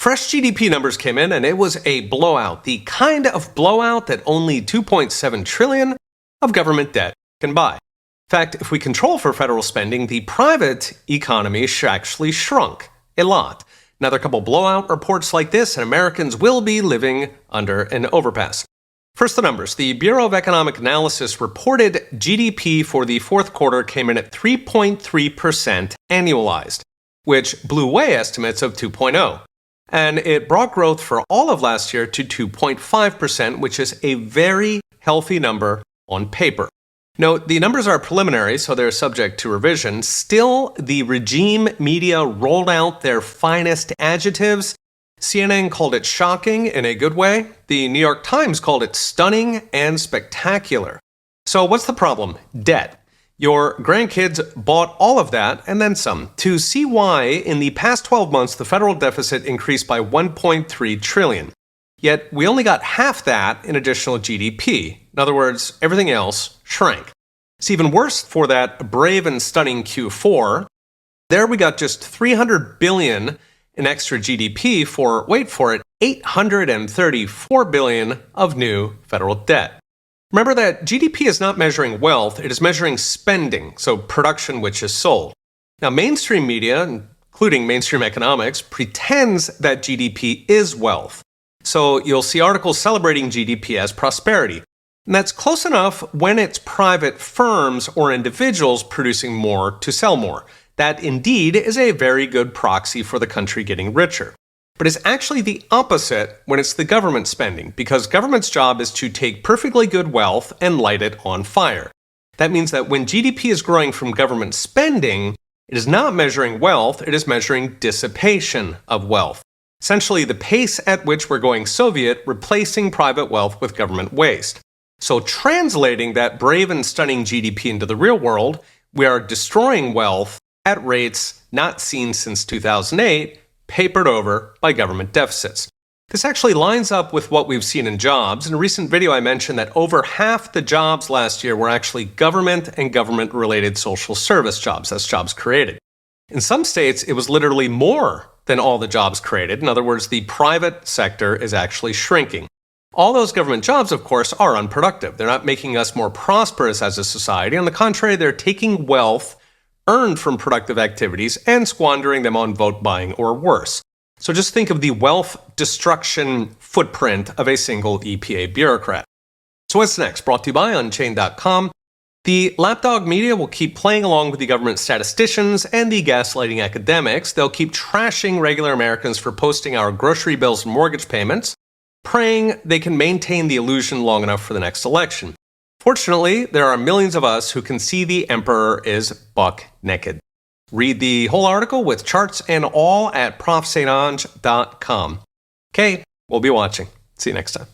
Fresh GDP numbers came in and it was a blowout, the kind of blowout that only 2.7 trillion of government debt can buy. In fact, if we control for federal spending, the private economy actually shrunk a lot. Another couple blowout reports like this, and Americans will be living under an overpass. First, the numbers. The Bureau of Economic Analysis reported GDP for the fourth quarter came in at 3.3% annualized, which blew away estimates of 2.0. And it brought growth for all of last year to 2.5%, which is a very healthy number on paper. Note, the numbers are preliminary, so they're subject to revision. Still, the regime media rolled out their finest adjectives. CNN called it shocking in a good way. The New York Times called it stunning and spectacular. So what's the problem? Debt. Your grandkids bought all of that and then some. To see why, in the past 12 months, the federal deficit increased by 1.3 trillion. Yet we only got half that in additional GDP. In other words, everything else shrank. It's even worse for that brave and stunning Q4. There we got just 300 billion in extra GDP for, wait for it, 834 billion of new federal debt. Remember that GDP is not measuring wealth, it is measuring spending, so production which is sold. Now, mainstream media, including mainstream economics, pretends that GDP is wealth. So you'll see articles celebrating GDP as prosperity. And that's close enough when it's private firms or individuals producing more to sell more. That indeed is a very good proxy for the country getting richer. But it's actually the opposite when it's the government spending, because government's job is to take perfectly good wealth and light it on fire. That means that when GDP is growing from government spending, it is not measuring wealth, it is measuring dissipation of wealth. Essentially, the pace at which we're going Soviet, replacing private wealth with government waste. So translating that brave and stunning GDP into the real world, we are destroying wealth at rates not seen since 2008, papered over by government deficits. This actually lines up with what we've seen in jobs. In a recent video, I mentioned that over half the jobs last year were actually government and government-related social service jobs. That's jobs created. In some states, it was literally more than all the jobs created. In other words, the private sector is actually shrinking. All those government jobs, of course, are unproductive. They're not making us more prosperous as a society. On the contrary, they're taking wealth earned from productive activities and squandering them on vote buying or worse. So just think of the wealth destruction footprint of a single EPA bureaucrat. So what's next? Brought to you by Unchained.com. The lapdog media will keep playing along with the government statisticians and the gaslighting academics. They'll keep trashing regular Americans for posting our grocery bills and mortgage payments, praying they can maintain the illusion long enough for the next election. Fortunately, there are millions of us who can see the emperor is buck naked. Read the whole article with charts and all at profsatange.com. Okay, we'll be watching. See you next time.